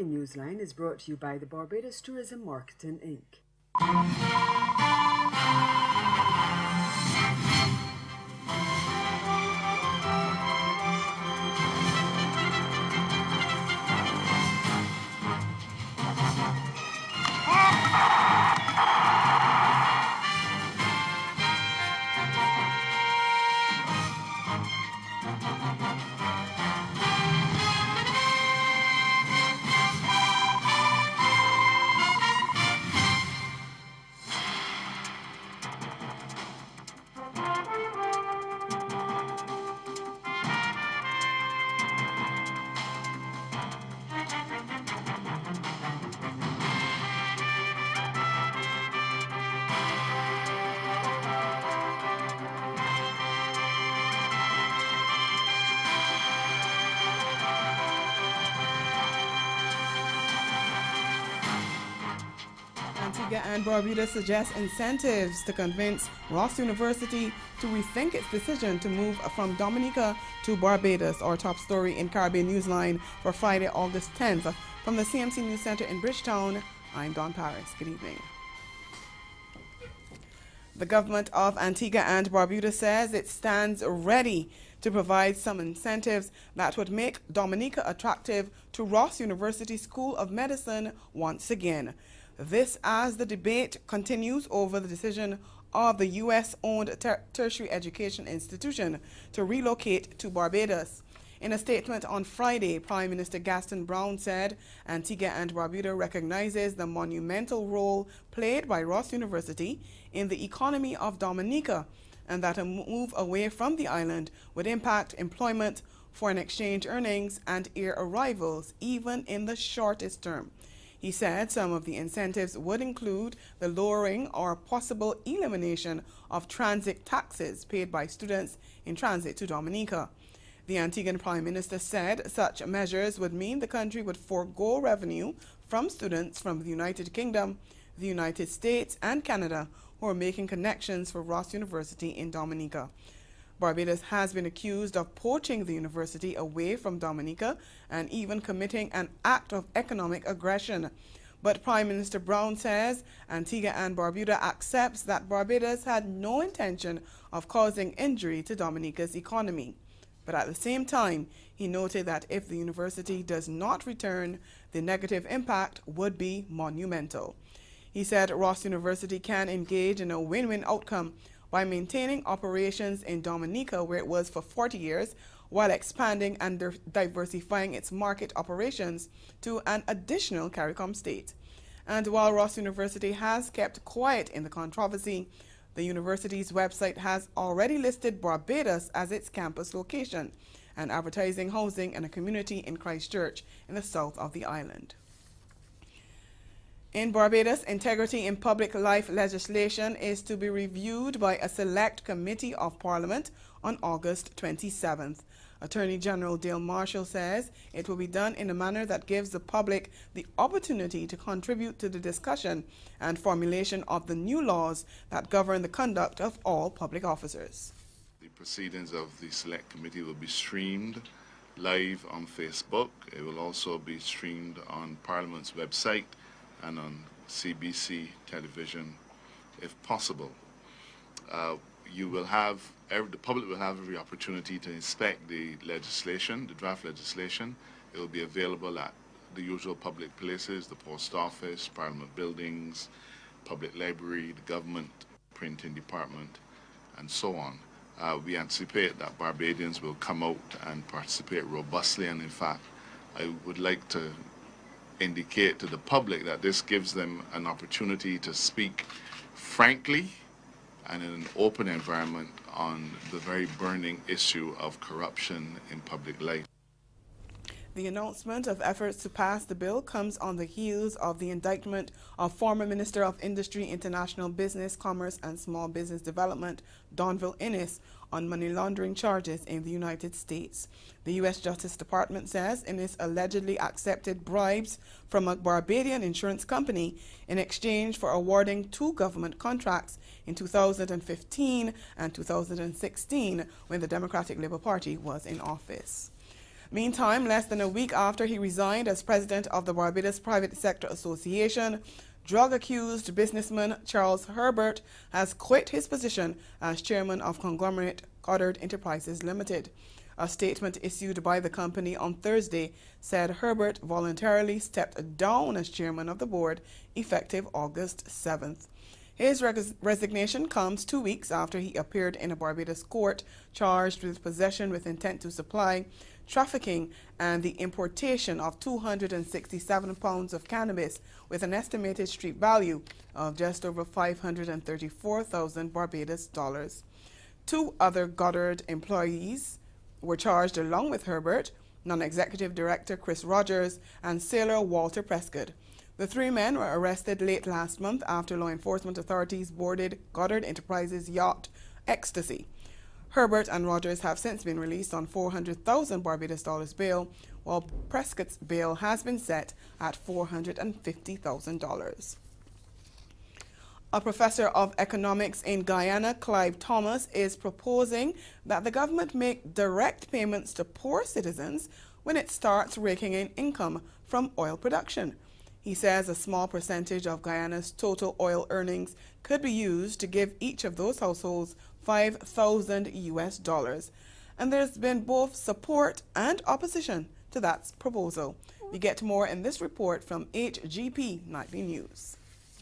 morning Newsline is brought to you by the Barbados Tourism Marketing Inc. Antigua and Barbuda suggests incentives to convince Ross University to rethink its decision to move from Dominica to Barbados. Our top story in Caribbean Newsline for Friday, August 10th. From the CMC News Center in Bridgetown, I'm Dawn Paris. Good evening. The government of Antigua and Barbuda says it stands ready to provide some incentives that would make Dominica attractive to Ross University School of Medicine once again. This as the debate continues over the decision of the U.S.-owned tertiary education institution to relocate to Barbados. In a statement on Friday, Prime Minister Gaston Brown said Antigua and Barbuda recognizes the monumental role played by Ross University in the economy of Dominica and that a move away from the island would impact employment, foreign exchange earnings, and air arrivals, even in the shortest term. He said some of the incentives would include the lowering or possible elimination of transit taxes paid by students in transit to Dominica. The Antiguan Prime Minister said such measures would mean the country would forego revenue from students from the United Kingdom, the United States, and Canada who are making connections for Ross University in Dominica. Barbados has been accused of poaching the university away from Dominica and even committing an act of economic aggression. But Prime Minister Brown says Antigua and Barbuda accepts that Barbados had no intention of causing injury to Dominica's economy. But at the same time, he noted that if the university does not return, the negative impact would be monumental. He said Ross University can engage in a win-win outcome by maintaining operations in Dominica, where it was for 40 years, while expanding and diversifying its market operations to an additional CARICOM state. And while Ross University has kept quiet in the controversy, the university's website has already listed Barbados as its campus location and advertising housing and a community in Christchurch in the south of the island. In Barbados, integrity in public life legislation is to be reviewed by a select committee of Parliament on August 27th. Attorney General Dale Marshall says it will be done in a manner that gives the public the opportunity to contribute to the discussion and formulation of the new laws that govern the conduct of all public officers. The proceedings of the select committee will be streamed live on Facebook. It will also be streamed on Parliament's website and on CBC television, if possible. The public will have every opportunity to inspect the legislation, the draft legislation. It will be available at the usual public places, the post office, Parliament buildings, public library, the government printing department, and so on. We anticipate that Barbadians will come out and participate robustly, and in fact, I would like to indicate to the public that this gives them an opportunity to speak frankly and in an open environment on the very burning issue of corruption in public life. The announcement of efforts to pass the bill comes on the heels of the indictment of former Minister of Industry, International Business, Commerce and Small Business Development, Donville Innes, on money laundering charges in the United States. The U.S. Justice Department says Innes allegedly accepted bribes from a Barbadian insurance company in exchange for awarding 2 government contracts in 2015 and 2016 when the Democratic Labour Party was in office. Meantime, less than a week after he resigned as president of the Barbados Private Sector Association, drug-accused businessman Charles Herbert has quit his position as chairman of conglomerate Goddard Enterprises Limited. A statement issued by the company on Thursday said Herbert voluntarily stepped down as chairman of the board effective August 7th. His resignation comes 2 weeks after he appeared in a Barbados court charged with possession with intent to supply, trafficking, and the importation of 267 pounds of cannabis with an estimated street value of just over 534,000 Barbados dollars. 2 other Goddard employees were charged along with Herbert, non-executive director Chris Rogers, and sailor Walter Prescott. The 3 men were arrested late last month after law enforcement authorities boarded Goddard Enterprises yacht Ecstasy. Herbert and Rogers have since been released on 400,000 Barbados dollars bail, while Prescott's bail has been set at $450,000. A professor of economics in Guyana, Clive Thomas, is proposing that the government make direct payments to poor citizens when it starts raking in income from oil production. He says a small percentage of Guyana's total oil earnings could be used to give each of those households $5,000. And there's been both support and opposition to that proposal. We get more in this report from HGP Nightly News.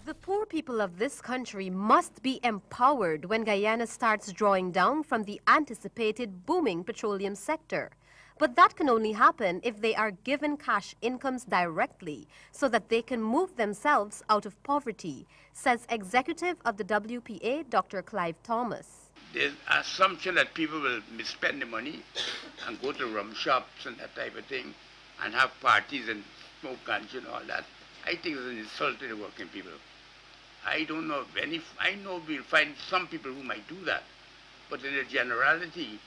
The poor people of this country must be empowered when Guyana starts drawing down from the anticipated booming petroleum sector. But that can only happen if they are given cash incomes directly so that they can move themselves out of poverty, says executive of the WPA, Dr. Clive Thomas. There's assumption that people will misspend the money and go to rum shops and that type of thing and have parties and smoke ganja and all that. I think it's an insult to the working people. I don't know of any, I know we'll find some people who might do that, but in the generality,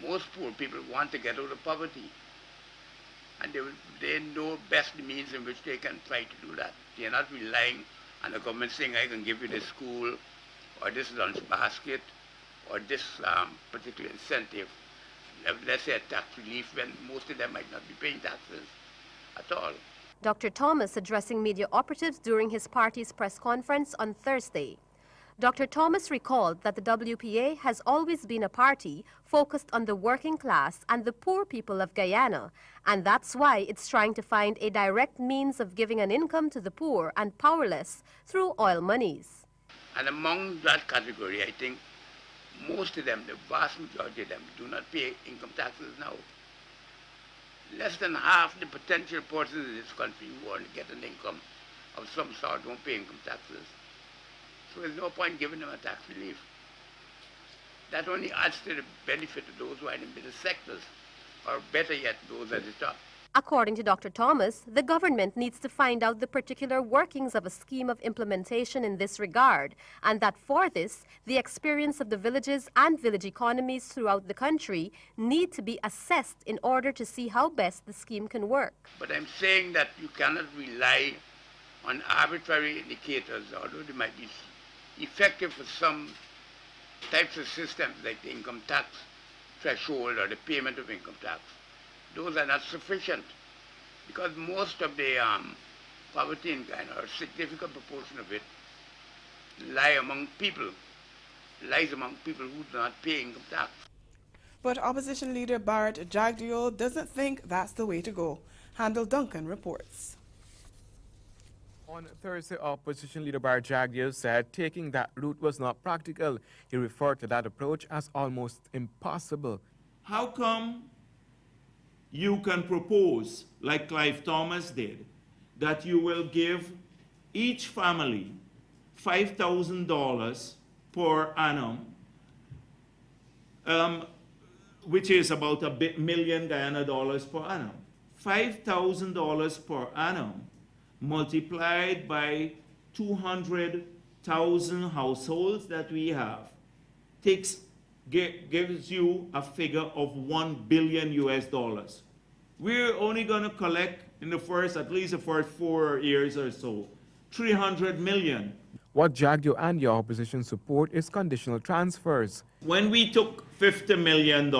most poor people want to get out of poverty. And they know best the means in which they can try to do that. They're not relying on the government saying, I can give you this school, or this lunch basket, or this particular incentive. Let's say a tax relief, when most of them might not be paying taxes at all. Dr. Thomas addressing media operatives during his party's press conference on Thursday. Dr. Thomas recalled that the WPA has always been a party focused on the working class and the poor people of Guyana, and that's why it's trying to find a direct means of giving an income to the poor and powerless through oil monies. And among that category, I think most of them, the vast majority of them, do not pay income taxes now. Less than half the potential persons in this country who want to get an income of some sort don't pay income taxes. So there's no point giving them a tax relief. That only adds to the benefit of those who are in the middle sectors, or better yet, those at the top. According to Dr. Thomas, the government needs to find out the particular workings of a scheme of implementation in this regard, and that for this, the experience of the villages and village economies throughout the country need to be assessed in order to see how best the scheme can work. But I'm saying that you cannot rely on arbitrary indicators, although they might be effective for some types of systems like the income tax threshold or the payment of income tax. Those are not sufficient because most of the poverty in Guyana, or a significant proportion of it, lies among people who do not pay income tax. But opposition leader Barrett Jagdeo doesn't think that's the way to go. Handel Duncan reports. On Thursday, opposition leader Barrett Jagdeo said taking that route was not practical. He referred to that approach as almost impossible. How come you can propose, like Clive Thomas did, that you will give each family $5,000 per annum, which is about $1 million Guyana dollars per annum. $5,000 per annum multiplied by 200,000 households that we have gives you a figure of $1 billion US. We're only going to collect in at least the first 4 years or so, 300 million. What Jagdeo and the opposition support is conditional transfers. When we took $50 million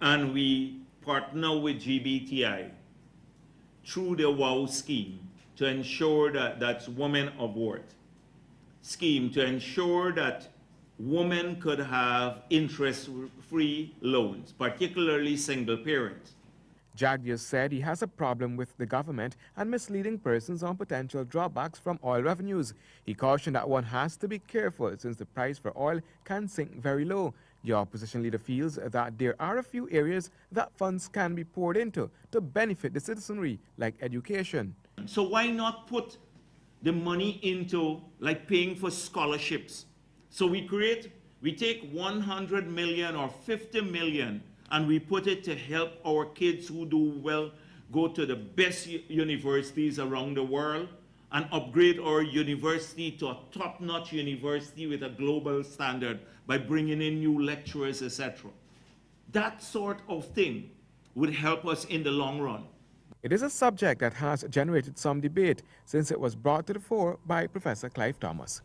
and we partner with GBTI through the WOW scheme to ensure that that's Women of Worth scheme, to ensure that women could have interest-free loans, particularly single parents. Jagdius said he has a problem with the government and misleading persons on potential drawbacks from oil revenues. He cautioned that one has to be careful since the price for oil can sink very low. The opposition leader feels that there are a few areas that funds can be poured into to benefit the citizenry, like education. So why not put the money into like paying for scholarships? So we take 100 million or 50 million and we put it to help our kids who do well go to the best universities around the world and upgrade our university to a top-notch university with a global standard by bringing in new lecturers, etc. That sort of thing would help us in the long run. It is a subject that has generated some debate since it was brought to the fore by Professor Clive Thomas.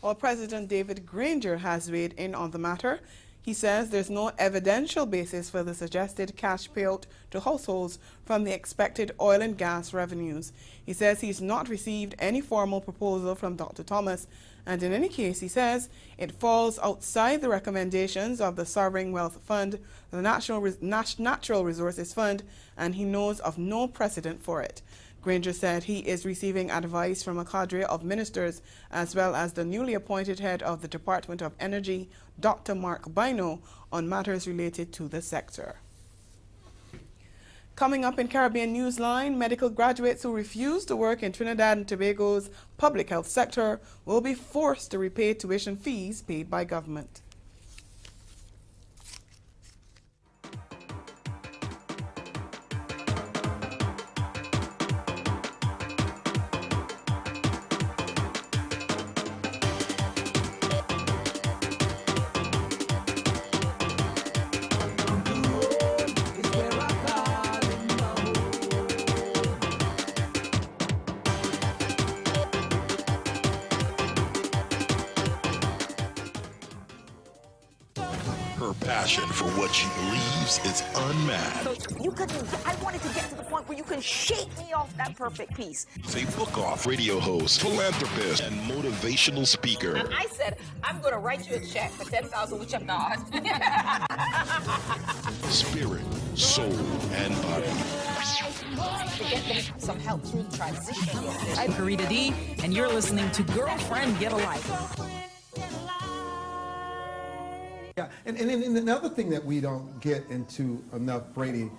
While President David Granger has weighed in on the matter, he says there's no evidential basis for the suggested cash payout to households from the expected oil and gas revenues. He says he's not received any formal proposal from Dr. Thomas, and in any case, he says it falls outside the recommendations of the Sovereign Wealth Fund, the Natural Resources Fund, and he knows of no precedent for it. Granger said he is receiving advice from a cadre of ministers as well as the newly appointed head of the Department of Energy, Dr. Mark Bino, on matters related to the sector. Coming up in Caribbean Newsline, medical graduates who refuse to work in Trinidad and Tobago's public health sector will be forced to repay tuition fees paid by government. Her passion for what she believes is unmatched. So you couldn't, I wanted to get to the point where you can shake me off that perfect piece. She's a book-off radio host, philanthropist, and motivational speaker. And I said, I'm going to write you a check for $10,000, which I'm not. Spirit, soul, and body. To get them some help through the transition. I'm Karita D, and you're listening to Girlfriend Get a Life. Yeah, and another thing that we don't get into enough, Brady,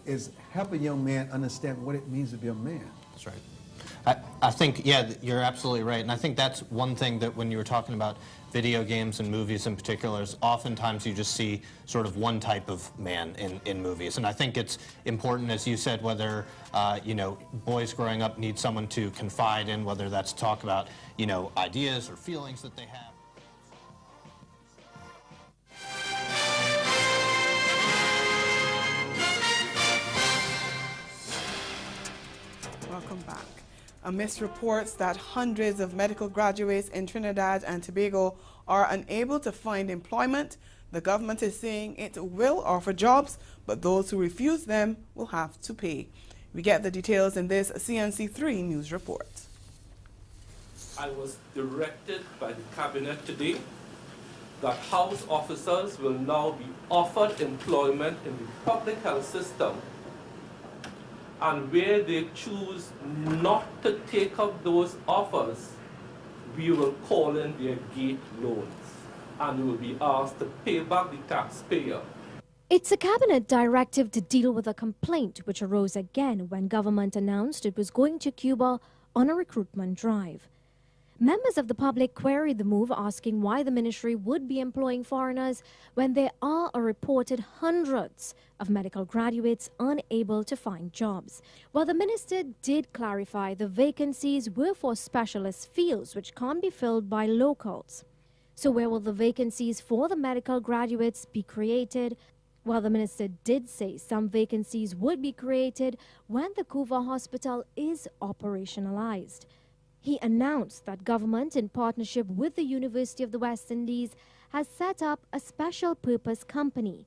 is help a young man understand what it means to be a man. That's right. I think, yeah, you're absolutely right. And I think that's one thing that when you were talking about video games and movies in particular, is oftentimes you just see sort of one type of man in movies. And I think it's important, as you said, whether, you know, boys growing up need someone to confide in, whether that's talk about, you know, ideas or feelings that they have. Welcome back. Amidst reports that hundreds of medical graduates in Trinidad and Tobago are unable to find employment, the government is saying it will offer jobs, but those who refuse them will have to pay. We get the details in this CNC3 news report. I was directed by the cabinet today that house officers will now be offered employment in the public health system, and where they choose not to take up those offers, we will call in their gate loans and will be asked to pay back the taxpayer. It's a cabinet directive to deal with a complaint which arose again when government announced it was going to Cuba on a recruitment drive. Members of the public queried the move, asking why the ministry would be employing foreigners when there are a reported hundreds of medical graduates unable to find jobs. While the minister did clarify the vacancies were for specialist fields which can't be filled by locals. So where will the vacancies for the medical graduates be created? While the minister did say some vacancies would be created when the Cuba hospital is operationalized. He announced that government, in partnership with the University of the West Indies, has set up a special purpose company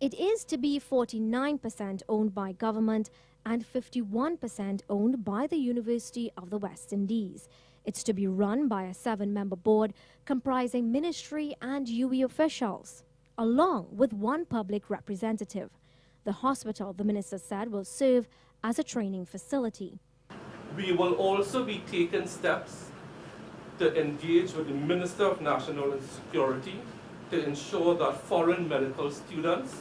It is to be 49% owned by government and 51% owned by the University of the West Indies. It's to be run by a 7-member board comprising ministry and UE officials, along with one public representative. The hospital, the minister said, will serve as a training facility. We will also be taking steps to engage with the Minister of National Security to ensure that foreign medical students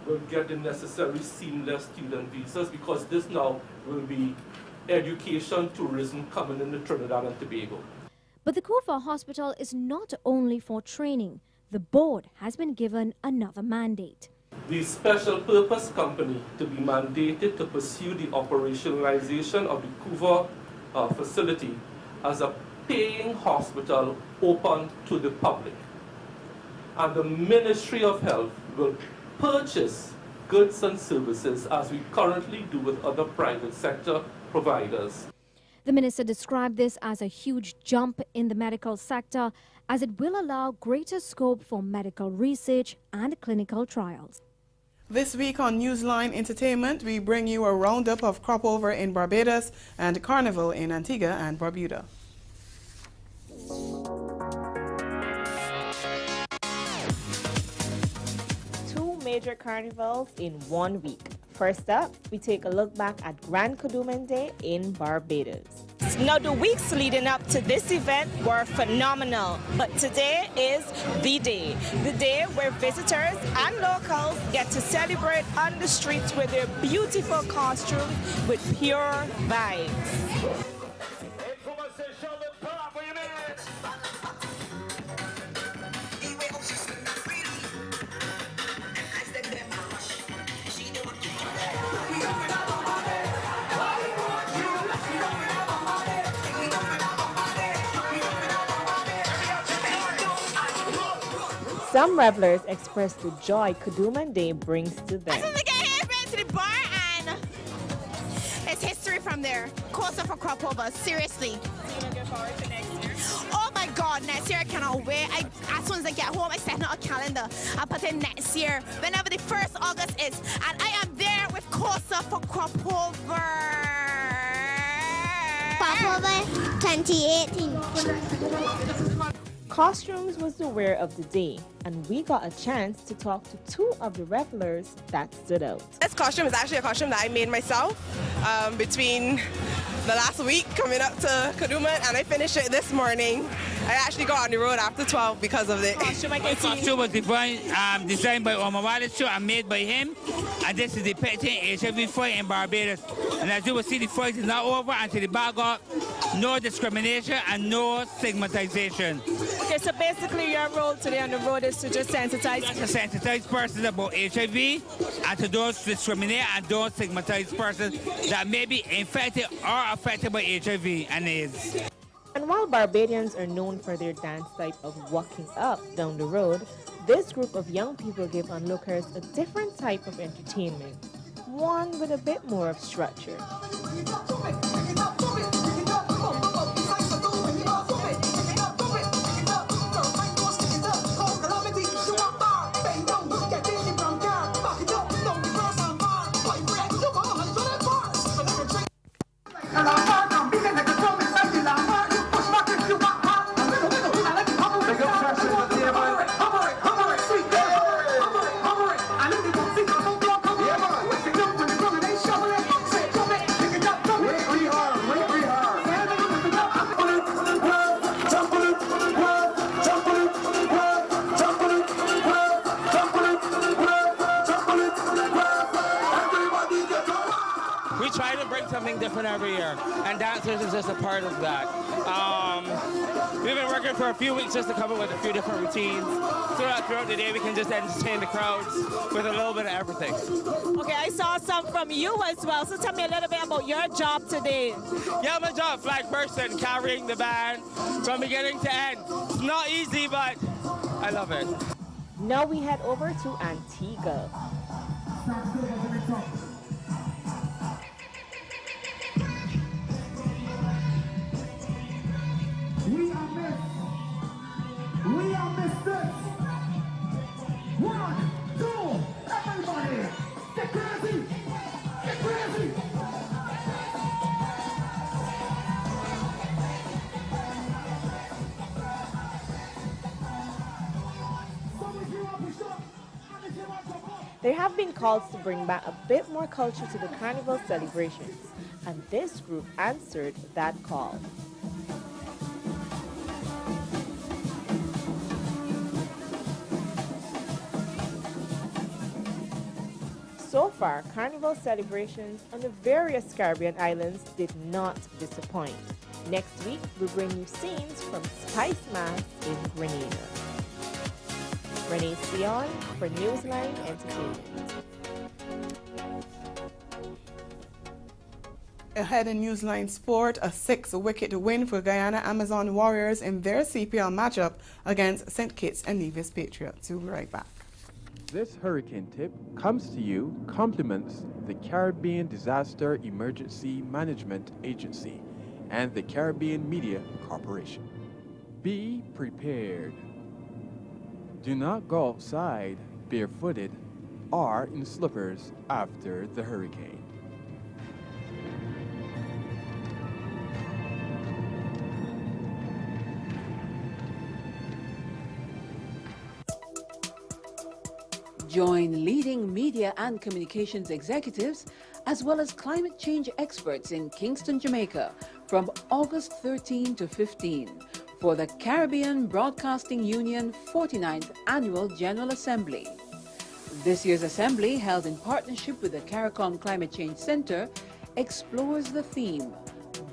will get the necessary seamless student visas, because this now will be education, tourism coming into Trinidad and Tobago. But the Kufa Hospital is not only for training. The board has been given another mandate. The special purpose company to be mandated to pursue the operationalization of the Kufa facility as a paying hospital open to the public. And the Ministry of Health will purchase goods and services as we currently do with other private sector providers. The minister described this as a huge jump in the medical sector, as it will allow greater scope for medical research and clinical trials. This week on Newsline Entertainment, we bring you a roundup of crop over in Barbados and Carnival in Antigua and Barbuda. Major carnivals in 1 week. First up, we take a look back at Grand Kadooment Day in Barbados. Now, the weeks leading up to this event were phenomenal, but today is the day where visitors and locals get to celebrate on the streets with their beautiful costumes with pure vibes. Some revelers expressed the joy Kadooment Day brings to them. As soon as I get here, I went to the bar and it's history from there. Course for crop over, seriously. So you looking forward to next year? Oh my God, next year I cannot wait. As soon as I get home, I set out a calendar. I put in next year, whenever the 1st August is, and I am there with Corsa for crop over. Crop over 2018. Costumes was the wear of the day, and we got a chance to talk to 2 of the revelers that stood out. This costume is actually a costume that I made myself between the last week coming up to Kadooment, and I finished it this morning. I actually got on the road after 12 because of it. My costume was designed by Omar Wallace and made by him, and this is depicting HIV fight in Barbados. And as you will see, the fight is not over until the bag up. No discrimination and no stigmatization. Okay, so basically your role today on the road is to just sensitize people. To sensitize persons about HIV and to those discriminate and don't stigmatize persons that may be infected or affected by HIV and AIDS. And while Barbadians are known for their dance type of walking up down the road, this group of young people give onlookers a different type of entertainment, one with a bit more of structure. Something different every year, and dancers is just a part of that. We've been working for a few weeks just to come up with a few different routines, so that throughout the day we can just entertain the crowds with a little bit of everything. Okay, I saw some from you as well, so tell me a little bit about your job today. Yeah, my job, flag person, carrying the band from beginning to end. It's not easy, but I love it. Now we head over to Antigua. We are Mr. 1, 2, everybody. There have been calls to bring back a bit more culture to the carnival celebrations, and this group answered that call. So far, carnival celebrations on the various Caribbean islands did not disappoint. Next week, we'll bring you scenes from Spice Mass in Grenada. Renee Sion for Newsline Entertainment. Ahead in Newsline Sport, a 6-wicket win for Guyana Amazon Warriors in their CPL matchup against St. Kitts and Nevis Patriots. We'll be right back. This hurricane tip comes to you compliments the Caribbean Disaster Emergency Management Agency and the Caribbean Media Corporation. Be prepared. Do not go outside barefooted or in slippers after the hurricane. Join leading media and communications executives as well as climate change experts in Kingston, Jamaica from August 13 to 15 for the Caribbean Broadcasting Union 49th Annual General Assembly. This year's assembly, held in partnership with the CARICOM Climate Change Center, explores the theme,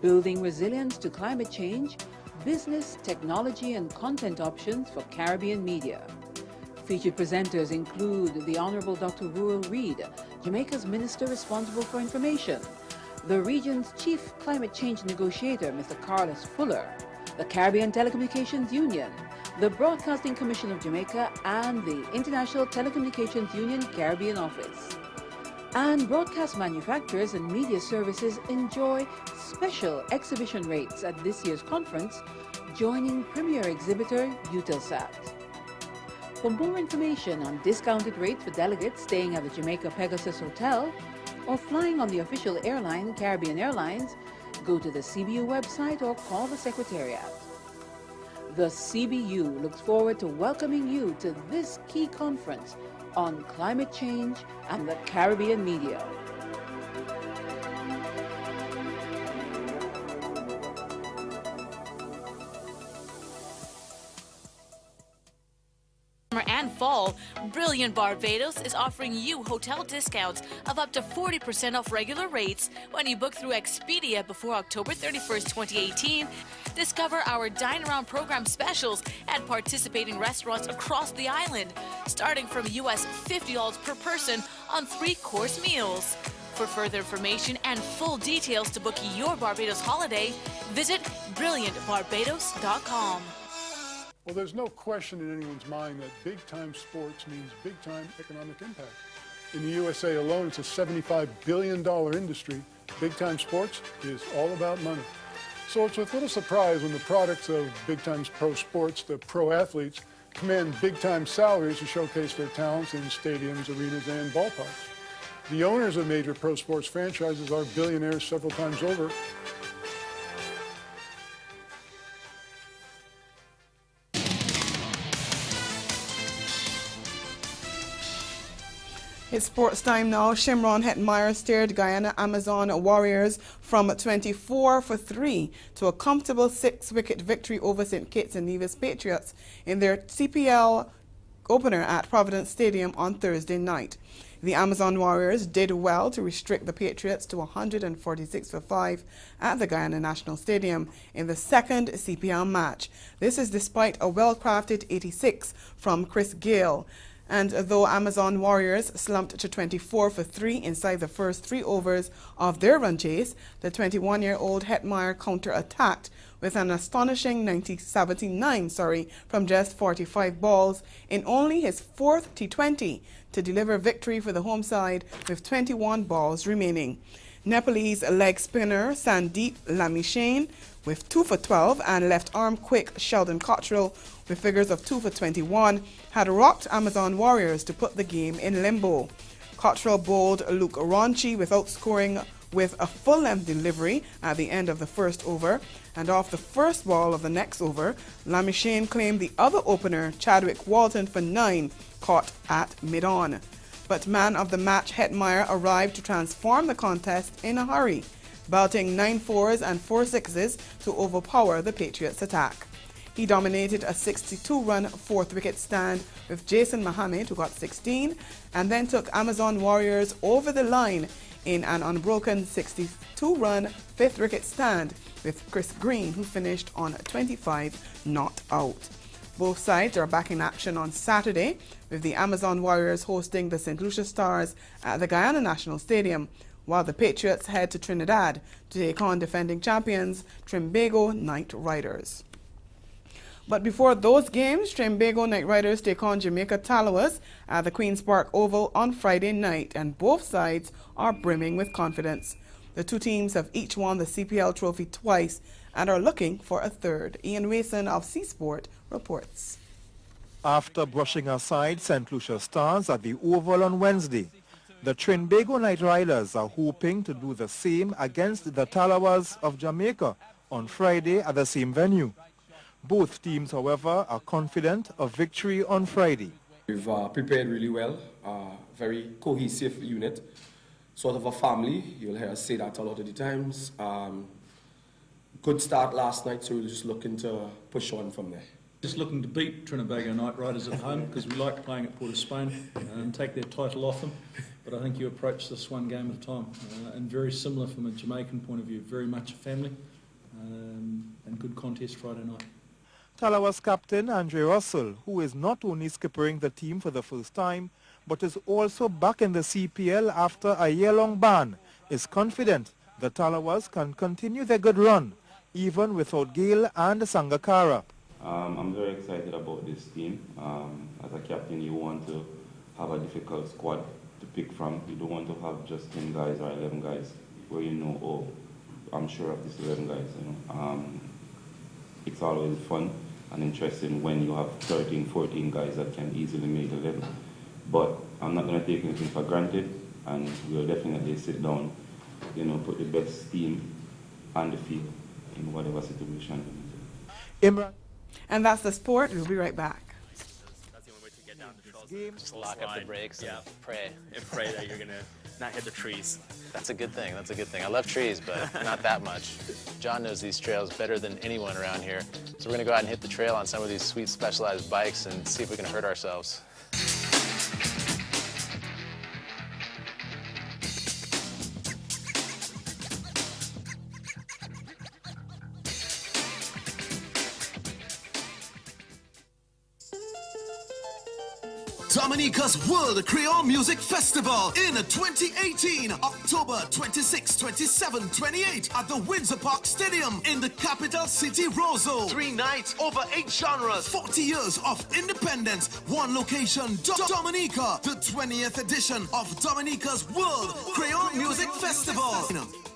Building Resilience to Climate Change, Business, Technology and Content Options for Caribbean Media. Featured presenters include the Honorable Dr. Rural Reid, Jamaica's Minister responsible for information, the region's Chief Climate Change Negotiator, Mr. Carlos Fuller, the Caribbean Telecommunications Union, the Broadcasting Commission of Jamaica, and the International Telecommunications Union Caribbean Office. And broadcast manufacturers and media services enjoy special exhibition rates at this year's conference, joining premier exhibitor Eutelsat. For more information on discounted rates for delegates staying at the Jamaica Pegasus Hotel or flying on the official airline Caribbean Airlines, go to the CBU website or call the Secretariat. The CBU looks forward to welcoming you to this key conference on climate change and the Caribbean media. And fall, Brilliant Barbados is offering you hotel discounts of up to 40% off regular rates when you book through Expedia before October 31st, 2018. Discover our Dine Around program specials at participating restaurants across the island, starting from US $50 per person on 3-course meals. For further information and full details to book your Barbados holiday, visit brilliantbarbados.com. Well, there's no question in anyone's mind that big-time sports means big-time economic impact. In the USA alone, it's a $75 billion industry. Big-time sports is all about money. So it's with little surprise when the products of big-time pro sports, the pro athletes, command big-time salaries to showcase their talents in stadiums, arenas, and ballparks. The owners of major pro sports franchises are billionaires several times over. It's sports time now. Shimron Hetmeyer steered Guyana Amazon Warriors from 24-3 to a comfortable 6-wicket victory over St. Kitts and Nevis Patriots in their CPL opener at Providence Stadium on Thursday night. The Amazon Warriors did well to restrict the Patriots to 146-5 at the Guyana National Stadium in the second CPL match. This is despite a well-crafted 86 from Chris Gale. And though Amazon Warriors slumped to 24-3 inside the first 3 overs of their run chase, the 21-year-old Hetmeyer counter-attacked with an astonishing 79 from just 45 balls in only his 4th T20 to deliver victory for the home side with 21 balls remaining. Nepalese leg spinner Sandeep Lamishane with 2 for 12 and left-arm quick Sheldon Cottrell with figures of 2 for 21 had rocked Amazon Warriors to put the game in limbo. Cottrell bowled Luke Ronchi without scoring with a full-length delivery at the end of the first over, and off the first ball of the next over, Lamishane claimed the other opener, Chadwick Walton, for 9, caught at mid-on. but man of the match Hetmeyer arrived to transform the contest in a hurry, belting 9 4s and 4 6s to overpower the Patriots' attack. He dominated a 62-run fourth wicket stand with Jason Mohammed, who got 16, and then took Amazon Warriors over the line in an unbroken 62-run fifth wicket stand with Chris Green, who finished on 25 not out. Both sides are back in action on Saturday, with the Amazon Warriors hosting the St. Lucia Stars at the Guyana National Stadium, while the Patriots head to Trinidad to take on defending champions Trimbago Knight Riders. But before those games, Trimbago Knight Riders take on Jamaica Talawas at the Queen's Park Oval on Friday night, and both sides are brimming with confidence. The two teams have each won the CPL trophy twice and are looking for a third. Ian Wason of C-Sport reports. After brushing aside St. Lucia Stars at the Oval on Wednesday, the Trinbago Knight Riders are hoping to do the same against the Talawas of Jamaica on Friday at the same venue. Both teams, however, are confident of victory on Friday. We've prepared really well, very cohesive unit, sort of a family. You'll hear us say that a lot of the times. Good start last night, so we're just looking to push on from there. Just looking to beat Trinbago Knight Riders at home because we like playing at Port of Spain and take their title off them. But I think you approach this one game at a time, and very similar from a Jamaican point of view, very much a family, and good contest Friday night. Talawas captain Andre Russell, who is not only skippering the team for the first time, but is also back in the CPL after a year-long ban, is confident the Talawas can continue their good run, even without Gale and Sangakkara. I'm very excited about this team. As a captain, you want to have a difficult squad to pick from. You don't want to have just 10 guys or 11 guys where you know, oh, I'm sure of these 11 guys. It's always fun and interesting when you have 13, 14 guys that can easily make 11. But I'm not going to take anything for granted, and we'll definitely sit down, put the best team on the field in whatever situation. Imran. And that's the sport. We'll be right back. That's the only way to get down the trails. Just lock up the brakes and pray. And pray that you're going to not hit the trees. That's a good thing. That's a good thing. I love trees, but not that much. John knows these trails better than anyone around here. So we're going to go out and hit the trail on some of these sweet specialized bikes and see if we can hurt ourselves. Dominica's World Creole Music Festival in 2018, October 26, 27, 28 at the Windsor Park Stadium in the capital city, Roseau. 3 nights, over 8 genres, 40 years of independence, one location, Dominica, the 20th edition of Dominica's World Creole Music Festival.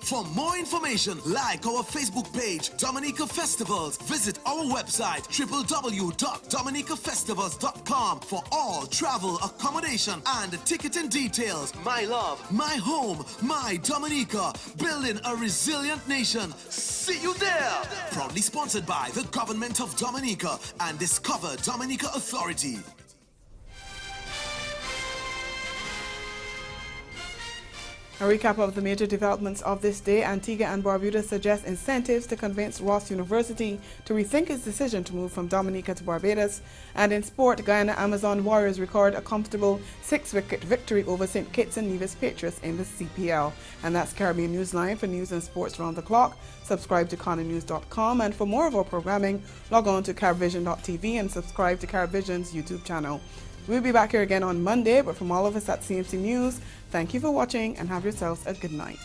For more information, like our Facebook page, Dominica Festivals. Visit our website, www.dominicafestivals.com for all travel, accommodation, and ticketing details. My love, my home, my Dominica, building a resilient nation. See you there! Proudly sponsored by the Government of Dominica and Discover Dominica Authority. A recap of the major developments of this day. Antigua and Barbuda suggest incentives to convince Ross University to rethink its decision to move from Dominica to Barbados. And in sport, Guyana Amazon Warriors record a comfortable 6-wicket victory over St. Kitts and Nevis Patriots in the CPL. And that's Caribbean Newsline. For news and sports around the clock, subscribe to ConnellNews.com. And for more of our programming, log on to CaribVision.tv and subscribe to CaribVision's YouTube channel. We'll be back here again on Monday, but from all of us at CMC News, thank you for watching and have yourselves a good night.